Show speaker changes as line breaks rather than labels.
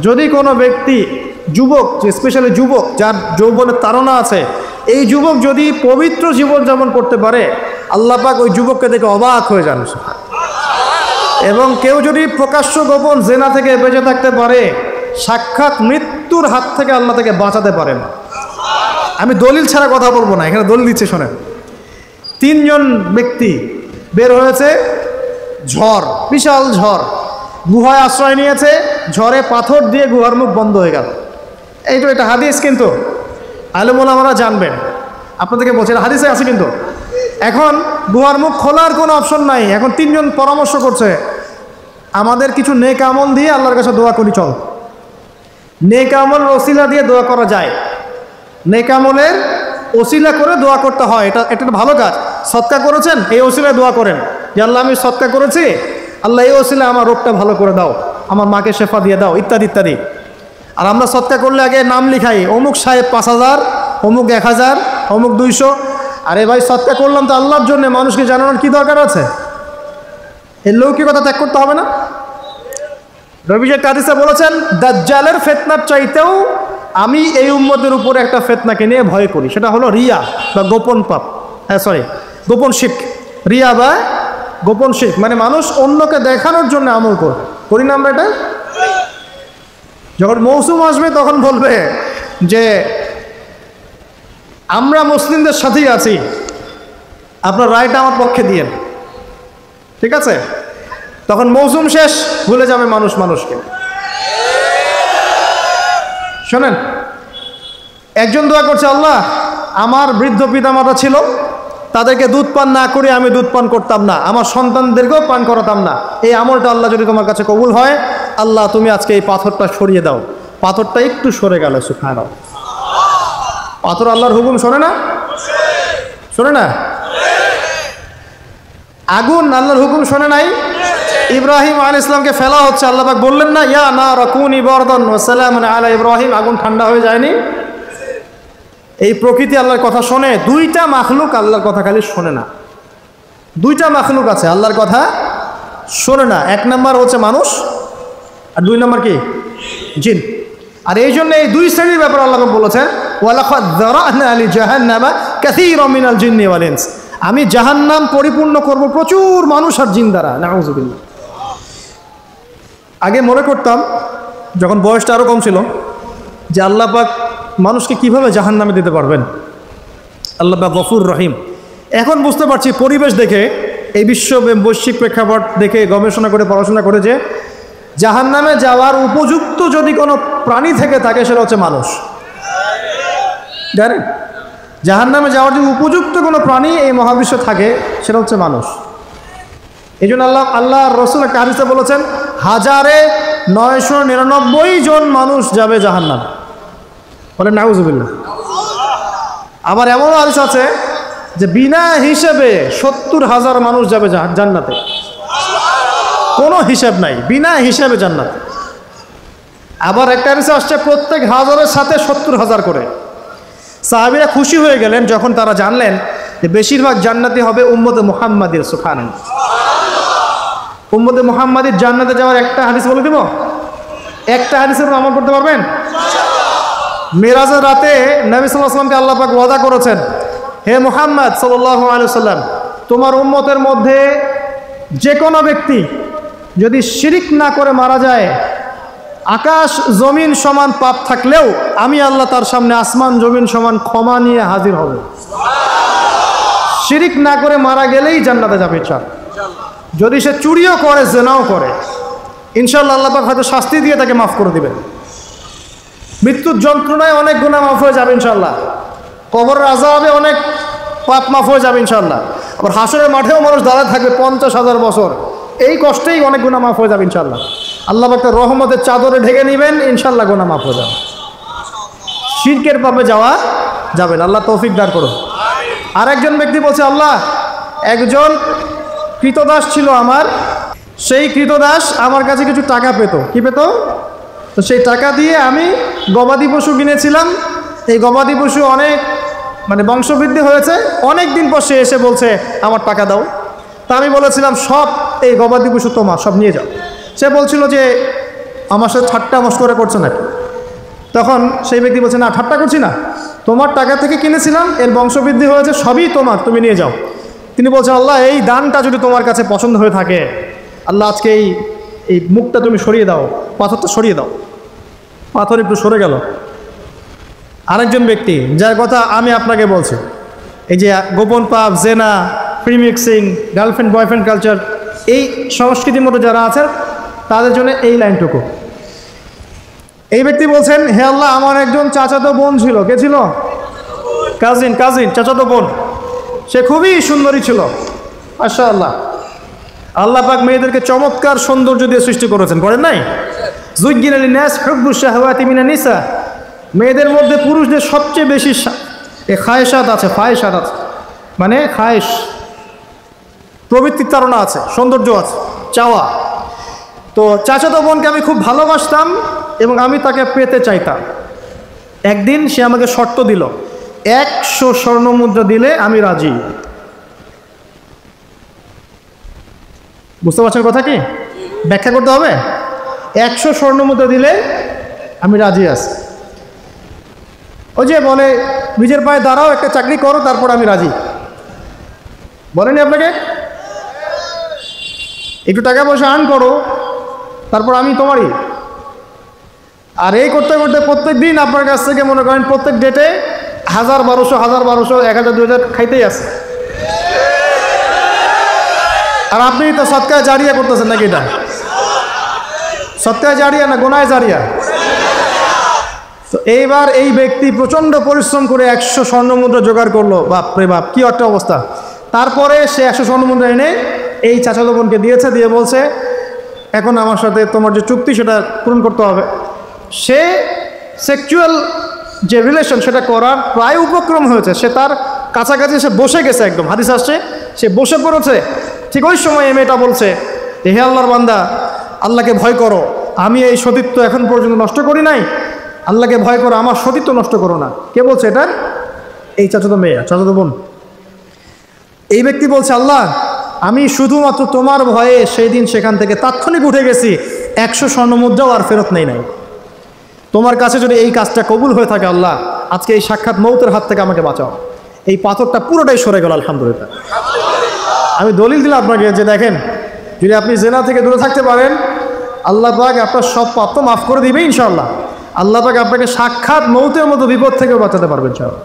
যদি কোনো ব্যক্তি যুবক, স্পেশালি যুবক যার যৌবনের তাড়না আছে, এই যুবক যদি পবিত্র জীবনযাপন করতে পারে, আল্লাহ পাক ওই যুবককে দেখে অবাক হয়ে যান। এবং কেউ যদি প্রকাশ্য গোপন জেনা থেকে বেঁচে থাকতে পারে, সাক্ষাৎ মৃত্যুর হাত থেকে আল্লাহ তাকে বাঁচাতে পারেন। আমি দলিল ছাড়া কথা বলবো না, এখানে দলিল দিচ্ছে শোনেন। 3 জন ব্যক্তি বের হয়েছে, ঝড়, বিশাল ঝড়, গুহায় আশ্রয় নিয়েছে, ঝড়ে পাথর দিয়ে গুহার মুখ বন্ধ হয়ে গেল। এই তো এটা হাদিস, কিন্তু আলেম ওলামারা জানবেন, আপনাদেরকে বলছেন হাদিসে আছে কিন্তু। এখন গুহার মুখ খোলার কোনো অপশন নাই। এখন 3 জন পরামর্শ করছে, আমাদের কিছু নেক আমল দিয়ে আল্লাহর কাছে দোয়া করি, চল। নেক আমল ওসিলা দিয়ে দোয়া করা যায়, নেক আমলের ওসিলা করে দোয়া করতে হয়, এটা একটা ভালো কাজ। সদকা করেছেন, এই ওসিলায় দোয়া করেন যে আল্লাহ আমি সদকা করেছি, আল্লাহ এই ওসিলা আমার রোগটা ভালো করে দাও, আমার মাকে শেফা দিয়ে দাও, ইত্যাদি ইত্যাদি। আর আমরা সদকা করলে আগে নাম লিখাই, অমুক সাহেব 5000, অমুক 1000, অমুক 200। আরে ভাই, সদকা করলাম তো আল্লাহর জন্য, মানুষকে জানানোর কি দরকার আছে? এই লৌকিকতা ত্যাগ করতে হবে না? নবীজি হাদিসে বলেছেন, দাজ্জালের ফিতনার চাইতেও আমি এই উম্মতের উপরে একটা ফিতনাকে নিয়ে ভয় করি, সেটা হলো রিয়া বা গোপন পাপ, গোপন শিরক। রিয়া বা গোপন শিরক মানে মানুষ অন্যকে দেখানোর জন্য আমল করি না আমরা এটা? যখন মৌসুম আসবে তখন বলবে যে আমরা মুসলিমদের সাথেই আছি, আপনার রায়টা আমার পক্ষে দিয়েন, ঠিক আছে? তখন মৌসুম শেষ, ভুলে যাবে মানুষ মানুষকে। শোনেন, একজন দোয়া করছে, আল্লাহ আমার বৃদ্ধ পিতামাতা ছিল, তাদেরকে দুধ পান না করে আমি দুধ পান করতাম না, আমার সন্তানদেরকেও পান করাতাম না, এই আমলটা আল্লাহ যদি তোমার কাছে কবুল হয়, আল্লাহ তুমি আজকে এই পাথরটা সরিয়ে দাও। পাথরটা একটু সরে গেল, সুবহানাল্লাহ। পাথর আল্লাহর হুকুম শোনে না? শোনে না? আগুন আল্লাহর হুকুম শোনে নাই? ইব্রাহিম আলাইহিস সালামকে ফেলা হচ্ছে, আল্লাহ পাক বললেন না, ইয়া নারু কুনি বারদান ওয়া সালামান আলা ইব্রাহিম, আগুন ঠান্ডা হয়ে যায়নি? এই প্রকৃতি আল্লাহর কথা শোনে। 2টা মাখলুক আল্লাহর কথা খালি শোনে না। 2টা মাখলুক আছে আল্লাহর কথা শোনে না। 1 নাম্বার হচ্ছে মানুষ, আর 2 নাম্বার কি? জিন। আর এই জন্য এই 2 শ্রেণীর ব্যাপারে আল্লাহ বলেছেন, ওয়ালাকাদ যারানা লি জাহান্নামা কাসীরাম মিনাল জিন্নি ওয়াল ইনস, আমি জাহান্নাম পরিপূর্ণ করব প্রচুর মানুষ আর জিন দ্বারা। নাউযুবিল্লাহ। আগে মনে করতাম, যখন বয়সটা আরও কম ছিল, যে আল্লাহ পাক মানুষকে কিভাবে জাহান্নামে দিতে পারবেন, আল্লাহ পাক গফুর রহিম। এখন বুঝতে পারছি, পরিবেশ দেখে, এই বৈশ্বিক প্রেক্ষাপট দেখে, গবেষণা করে, পড়াশোনা করে, যে জাহান্নামে যাওয়ার উপযুক্ত যদি কোনো প্রাণী থেকে থাকে, সেটা হচ্ছে মানুষ। জানেন, জাহান্নামে যাওয়ার যদি উপযুক্ত কোনো প্রাণী এই মহাবিশ্বে থাকে, সেটা হচ্ছে মানুষ। এই জন্য আল্লাহ রসুল একটা হাদিসে বলেছেন, 1999 জন মানুষ যাবে জাহান্নামে। বলে নাউযুবিল্লাহ। আবার এমনও হাদিস আছে যে বিনা হিসেবে 70,000 মানুষ যাবে জান্নাতে, কোনো হিসাব নাই, বিনা হিসাবে জান্নাতে। আবার একটা হাদিসে আসছে, প্রত্যেক হাজারের সাথে 70,000 করে। সাহাবীরা খুশি হয়ে গেলেন যখন তারা জানলেন যে বেশিরভাগ জান্নাতি হবে উম্মতে মুহাম্মাদির। সুবহানাল্লাহ। উম্মতে মুহাম্মাদির জান্নাতে যাওয়ার একটা হাদিস বলে দিব, একটা হাদিসের উপর আমল করতে পারবেন? মেরাজের রাতে নবী সাল্লাল্লাহু আলাইহি ওয়াসাল্লামকে আল্লাহ পাক ওয়াদা করেছেন, হে মুহাম্মদ সাল্লাল্লাহু আলাইহি ওয়াসাল্লাম, তোমার উম্মতের মধ্যে যে কোনো ব্যক্তি যদি শিরিক না করে মারা যায়, আকাশ জমিন সমান পাপ থাকলেও আমি আল্লাহ তার সামনে আসমান জমিন সমান ক্ষমা নিয়ে হাজির হব। শিরিক না করে মারা গেলেই জান্নাতে যাবে ইনশাআল্লাহ। যদি সে চুরিও করে, জেনাও করে, ইনশাআল্লাহ আল্লাহ পাক হয়তো শাস্তি দিয়ে তাকে মাফ করে দিবেন। মৃত্যুর যন্ত্রণায় অনেক গুনাহ মাফ হয়ে যাবে ইনশাআল্লাহ। কবরের আযাবে অনেক পাপ মাফ হয়ে যাবে ইনশাআল্লাহ। আবার হাসরের মাঠেও মানুষ দাঁড়ায় থাকবে 50,000 বছর, এই কষ্টেই অনেক গুনাহ মাফ হয়ে যাবে ইনশাআল্লাহ। আল্লাহ পাক তার রহমতের চাদরে ঢেকে নেবেন, ইনশাআল্লাহ গুনাহ মাফ হয়ে যাবে। শিরকের পাপে যাওয়া যাবে না, আল্লাহ তৌফিক দান করুন। আর একজন ব্যক্তি বলছে, আল্লাহ একজন কৃতদাস ছিল আমার, সেই কৃতদাস আমার কাছে কিছু টাকা পেত। কি পেত? তো সেই টাকা দিয়ে আমি গবাদি পশু কিনেছিলাম, এই গবাদি পশু অনেক বংশবৃদ্ধি হয়েছে, অনেক দিন পর সে এসে বলছে আমার টাকা দাও। তা আমি বলেছিলাম সব এই গবাদি পশু তোমার, সব নিয়ে যাও। সে বলছিল যে আমার সাথে ঠাট্টা মশকরা করছে না। তখন সেই ব্যক্তি বলছে, না ঠাট্টা করছি না, তোমার টাকা থেকে কিনেছিলাম, এর বংশবৃদ্ধি হয়েছে, সবই তোমার, তুমি নিয়ে যাও। তিনি বলছেন, আল্লাহ এই দানটা যদি তোমার কাছে পছন্দ হয়ে থাকে, আল্লাহ আজকে এই মুখটা তুমি সরিয়ে দাও, পাথরটা সরিয়ে দাও। পাথর একটু সরে গেল। আরেকজন ব্যক্তি, যার কথা আমি আপনাকে বলছি, এই যে গোপন পাপ, জেনা, প্রিমিক্সিং, গার্লফ্রেন্ড বয়ফ্রেন্ড কালচার, এই সংস্কৃতির মধ্যে যারা আছে তাদের জন্য এই লাইনটুকু। এই ব্যক্তি বলছেন, হে আল্লাহ, আমার একজন চাচাতো বোন ছিল। কে ছিল? কাজিন, চাচাতো বোন। সে খুবই সুন্দরী ছিল, মাশাআল্লাহ। আল্লাহ পাক মেয়েদেরকে চমৎকার সৌন্দর্য দিয়ে সৃষ্টি করেছেন, করেন নাই? যুজ্জিনা লিন-নাস হুব্বু শাহাওয়াতি মিনান নিসা, মেয়েদের মধ্যে পুরুষদের সবচেয়ে বেশি খায়েশাত আছে, ফায়েশাত আছে, মানে খায়েশ, প্রবৃত্তির তাড়না আছে, সৌন্দর্য আছে, চাওয়া। তো চাচাতো বোনকে আমি খুব ভালোবাসতাম এবং আমি তাকে পেতে চাইতাম। একদিন সে আমাকে শর্ত দিল, 100 স্বর্ণ মুদ্রা দিলে আমি রাজি। বুঝতে পারছেন কথা কি? ব্যাখ্যা করতে হবে। 100 স্বর্ণ মুদ্রা দিলে আমি রাজি আছি। ওই যে বলে, নিজের পায়ে দাঁড়াও, একটা চাকরি করো, তারপর আমি রাজি। বলেনি আপনাকে? একটু টাকা পয়সা আর্ন করো, তারপর আমি তোমারই। আর এই করতে করতে প্রত্যেক দিন আপনার কাছ থেকে মনে করেন প্রত্যেক ডেটে 1000-1200, 1000, 2000 খাইতেই আছে। আর আপনি তো সদকায়ে জারিয়া করতেছেন নাকি? এটা সদকায়ে জারিয়া না গুনাহে জারিয়া? তো এইবার এই ব্যক্তি প্রচণ্ড পরিশ্রম করে 100 স্বর্ণ মুদ্রা জোগাড় করলো। বাপরে বাপ, কি একটা অবস্থা। তারপরে সে 100 স্বর্ণ মুদ্রা এনে এই চাচাতো বোনকে দিয়েছে, দিয়ে বলছে, এখন আমার সাথে তোমার যে চুক্তি সেটা পূরণ করতে হবে। সে সেক্সুয়াল যে রিলেশন সেটা করার প্রায় উপক্রম হয়েছে, সে তার কাছাকাছি সে বসে গেছে, একদম হাদিস আসছে সে বসে পড়েছে। ঠিক ওই সময় এই মেয়েটা বলছে, হে আল্লাহর বান্দা, আল্লাহকে ভয় করো, আমি এই সতীত্ব এখন পর্যন্ত নষ্ট করি নাই, আল্লাহকে ভয় করো, আমার সতীত্ব নষ্ট করো না। কে বলছে এটা? এই চাচাতো মেয়ে, চাচাতো বোন। এই ব্যক্তি বলছে, আল্লাহ আমি শুধুমাত্র তোমার ভয়ে সেই দিন সেখান থেকে তাৎক্ষণিক উঠে গেছি, 100 স্বর্ণ মুদ্রাও আর ফেরত নেই নাই। তোমার কাছে যদি এই কাজটা কবুল হয়ে থাকে আল্লাহ, আজকে এই সাক্ষাৎ মৌতের হাত থেকে আমাকে বাঁচাও। এই পাথরটা পুরোটাই সরে গেল, আলহামদুলিল্লাহ। আমি দলিল দিলাম আপনাকে যে দেখেন, যদি আপনি জেনা থেকে দূরে থাকতে পারেন, আল্লাহ পাক আপনার সব পাপ তো মাফ করে দিবে ইনশাআল্লাহ। আল্লাহ পাক আপনাকে সাক্ষাৎ মৌতের মতো বিপদ থেকে বাঁচাতে পারবেন ইনশাআল্লাহ।